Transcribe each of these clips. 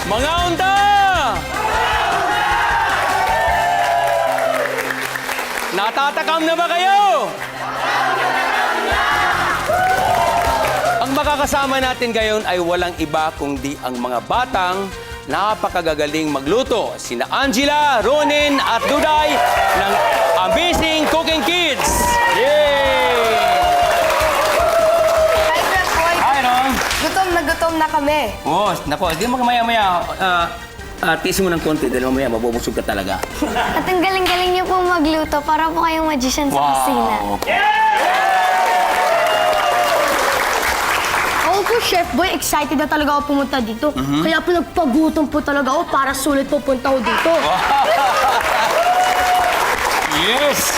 Mga unta! Natatakam na ba kayo? Ang makakasama natin ngayon ay walang iba kundi ang mga batang napakagagaling magluto. Sina Angela, Ronin at Duday ng Amazing Cooking Kids. Yay! Hi, Chef Boy. Hi, Ron. Gutom na kami. Oh, nako, hindi mo maya-maya. Tiisin mo ng konti dahil mamaya mabubusog ka talaga. At ang galing-galing niyo po magluto para po kayong magician sa kusina. Ako po, Chef Boy, excited na talaga ako pumunta dito. Kaya po nagpagutom po talaga ako para sulit po punta ako dito. Yes!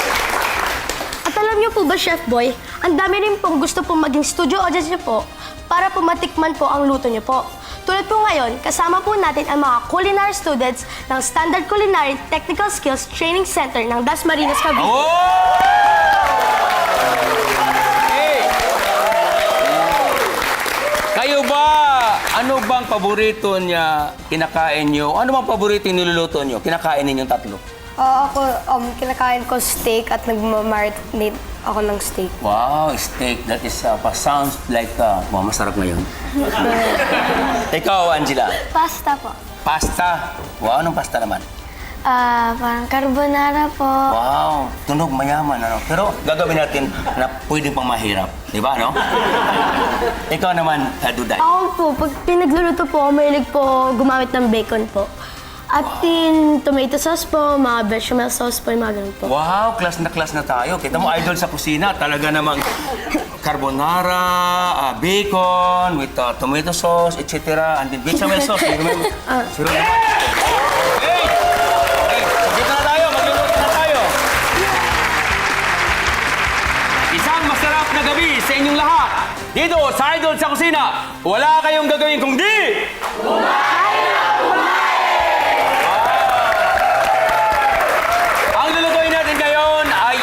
At alam niyo po ba, Chef Boy, ang dami rin pong gusto pong maging studio audience niyo po para po matikman po ang luto niyo po. Tulad po ngayon, kasama po natin ang mga culinary students ng Standard Culinary Technical Skills Training Center ng Dasmariñas, Cavite. Oh! Hey! Kayo ba, ano bang paborito niya kinakain niyo? Ano bang paborito yung niluluto niyo? Kinakain ninyong tatlo? Ako, kinakain ko steak at nag-marinate ako ng steak. Wow, steak. That is, sounds like, wow, masarap ngayon. Ikaw, Angela. Pasta po. Pasta. Wow, anong pasta naman? Parang carbonara po. Wow, tunog mayaman, ano? Pero gagawin natin na pwedeng pang mahirap. Di ba, no? Ikaw naman, Duday. Ako po, pag pinagluluto po, mahilig po gumamit ng bacon po. At in tomato sauce po, mga bechamel sauce po, yung mga ganun po. Wow, class na tayo. Kita mo, idol sa kusina. Talaga namang carbonara, bacon, with tomato sauce, etc. And then bechamel sauce. You remember? Hey! Okay, dito na tayo. Magluluto na tayo. Isang masarap na gabi sa inyong lahat. Dito sa Idol sa Kusina, wala kayong gagawin kung di...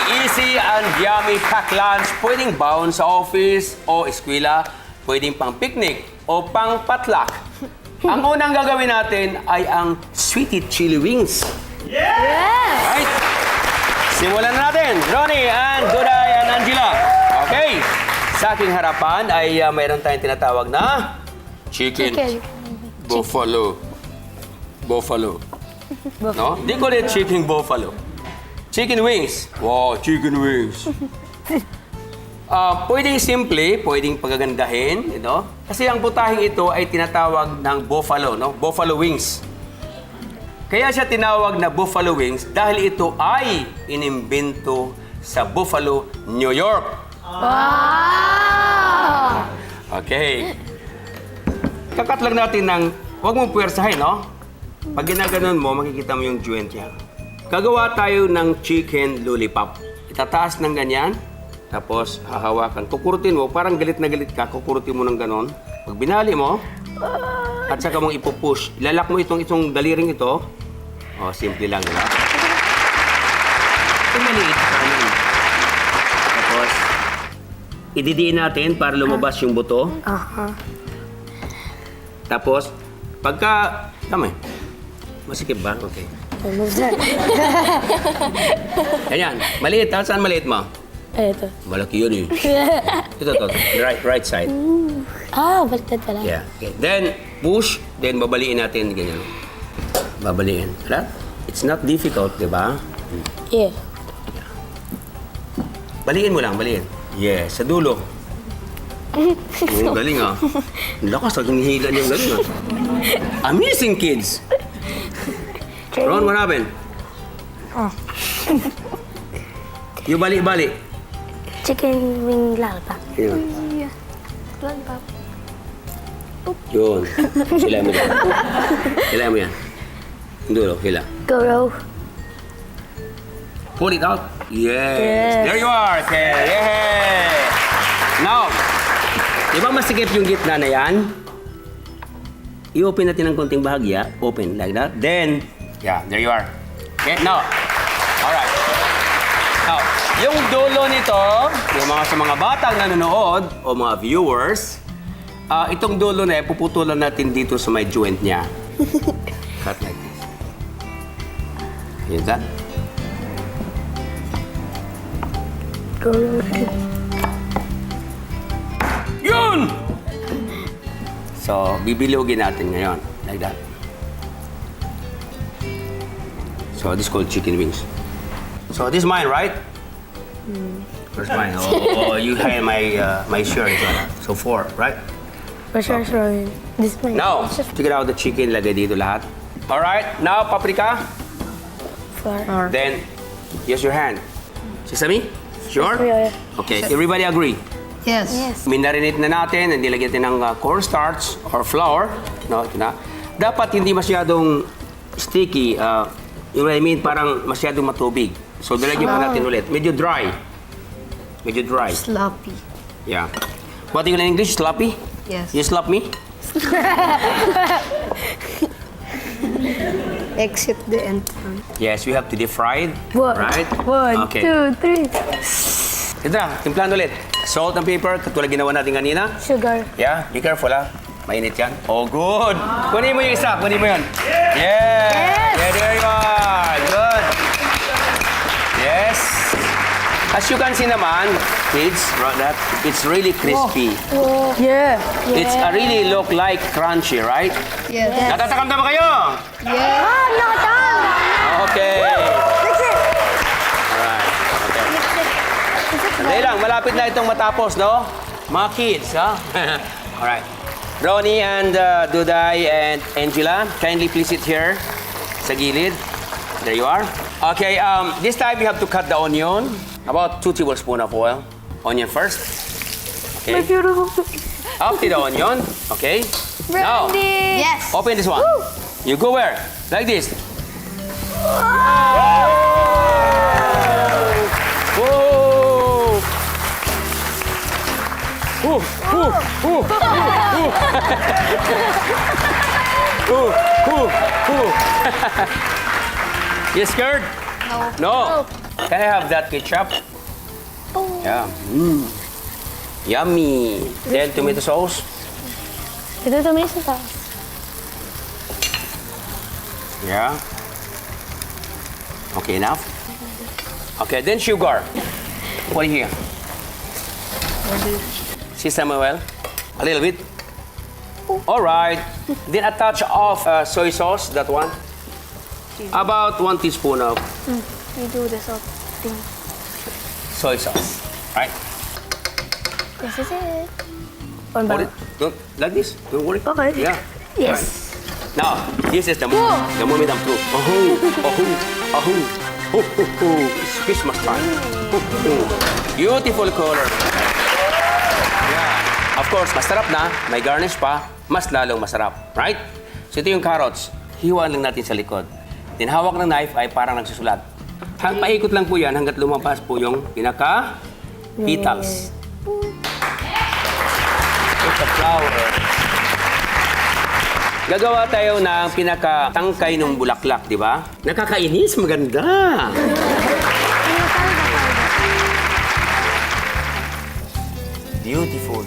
Easy and yummy pack lunch. Pwedeng baon sa office o eskwela. Pwedeng pang picnic o pang potluck. Ang unang gagawin natin ay ang sweetie chili wings. Yeah! Right. Simulan na natin. Ronnie and Duday and Angela. Okay. Sa aking harapan ay mayroon tayong tinatawag na chicken. Buffalo. No? Di ko ulit chicken buffalo. Chicken wings. Wow, chicken wings. Pwedeng simple, pwedeng pagagandahin, Kasi ang putahing ito ay tinatawag ng buffalo, no? Buffalo wings. Kaya siya tinawag na buffalo wings dahil ito ay inimbento sa Buffalo, New York. Wow! Okay. Kakat lang natin ng, huwag mong puwersahin, no? Pag ginaganon mo, makikita mo yung joint niya. Gagawa tayo ng chicken lollipop. Itataas ng ganyan, tapos hahawakan. Kukurutin mo, parang galit na galit ka, kukurutin mo ng ganon. Pag binali mo, at saka mong ipupush, ilalak mo itong daliring ito. Oh, simple lang, diba? Ito maliit sa kanin. Tapos, ididiin natin para lumabas yung buto. Tapos, pagka... Tama eh. Masikip ba? Okay. Ayan, maliit. Saan maliit mo? Ito. Malaki yun eh. Ito. Right side. Baliktad pala. Yeah. Okay. Then, push. Then, babaliin natin. Ganyan. Babaliin. Right? It's not difficult, di ba? Yeah. Baliin mo lang, baliin. Yeah, sa dulo. Galing ah. Lakas, hihila niyang galing ah. Amazing kids! Ron, what happened? Yung bali-bali. Chicken wing lollipop. Yun. Lollipop. Yun. Hila mo yan. Hila mo yan. Yung dulo, hila. Go. Pull it out. Yes. There you are. Okay. Yeah. Now, di ba masikip yung gitna na yan? I-open natin ng konting bahagya. Open like that. Then, yeah, there you are. Okay, now. Alright. Now, yung dulo nito, yung sa mga batang nanonood o mga viewers, itong dulo na puputulan natin dito sa may joint niya. Cut like this. Is that? Yun! So, bibilugin natin ngayon. Like that. So, this is called chicken wings. So, this is mine, right? First mine. Oh, you had my shirt. So, 4, right? For sure, This is mine. Now, take out the chicken. Lagay dito lahat. Alright, now paprika. Flour. Then, use your hand. Sesame? Sure? Yeah. Okay, everybody agree? Yes. Minarinate na natin, nilagyan natin ng cornstarch or flour. No, ito na. Dapat hindi masyadong sticky. You know what I mean? Parang masyadong matubig. So, nilagyan pa natin ulit. Medyo dry. Medyo dry. Sloppy. Yeah. What do you in English? Sloppy? Yes. You slap me? Exit the entrance. Yes, we have to deep fry it. Right? 1, Okay. 2, 3. Ito na, timplahan ulit. Salt and pepper, katulad ginawa natin kanina. Sugar. Yeah, be careful ha. Mainit yan. Oh, good. Kunin mo yung isa, kunin mo yun. Yeah. Yeah, there you are. Good. Yes. As you can see naman, kids, that it's really crispy. Yeah. It's really look like crunchy, right? Yes. Natatakam na ba kayo? Yes. Nakatang! Okay. Alright. Okay. Sandali lang, malapit na itong matapos, no? Mga kids, ha? Alright. Ronnie and Duday and Angela, kindly please sit here sa gilid. There you are. Okay, this time you have to cut the onion. About 2 tablespoons of oil. Onion first. Okay. After the onion. Okay. Now, Yes. open this one. You go where? Like this. Whoa! Ooh, ooh, ooh, ooh, ooh, ooh. You scared? No. Can I have that ketchup? Yeah. Yummy. Then tomato sauce. Ito may isa pa. Yeah. Okay, enough. Okay, then sugar. Put it here. Sesame oil. A little bit. All right. Then a touch of soy sauce, that one. About 1 teaspoon of We do this all thing. soy sauce. Right? This is it. Put it. Don't, like this. Don't worry. Okay. Yeah. Yes. Now, this is the moment I'm through. It's Christmas time. Beautiful color. Yeah. Of course, masarap na. May garnish pa. Mas lalong masarap. Right? So ito yung carrots. Hiwaan lang natin sa likod. Then hawak ng knife ay parang nagsusulat. Paikot lang po yan hanggat lumabas po yung pinaka-petals. It's a flower. Gagawa tayo ng pinaka-tangkay ng bulaklak, di ba? Nakakainis, maganda. Beautiful.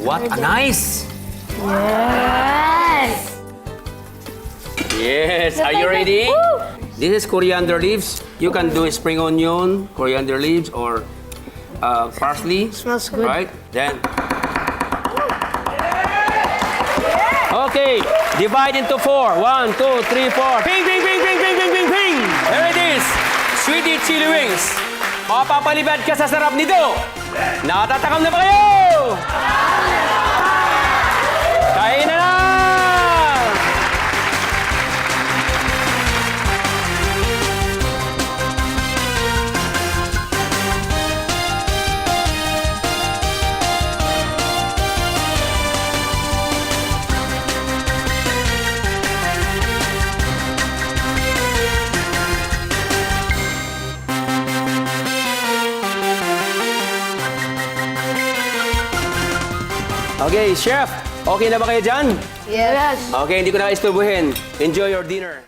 What a nice. Yes! Yes, are you ready? This is coriander leaves. You can do spring onion, coriander leaves, or parsley. Smells good. Right? Then. Okay, divide into 4. 1, 2, 3, 4. Ping, ping, ping, ping, ping, ping, ping, ping. There it is. Sweetie chili wings. Mapapalibad ka sa sarap nito. Natatakam na ba kayo? Kain na na! Okay, chef. Okay na ba kayo dyan? Yes. Okay, hindi ko na kaisturbuhin. Enjoy your dinner.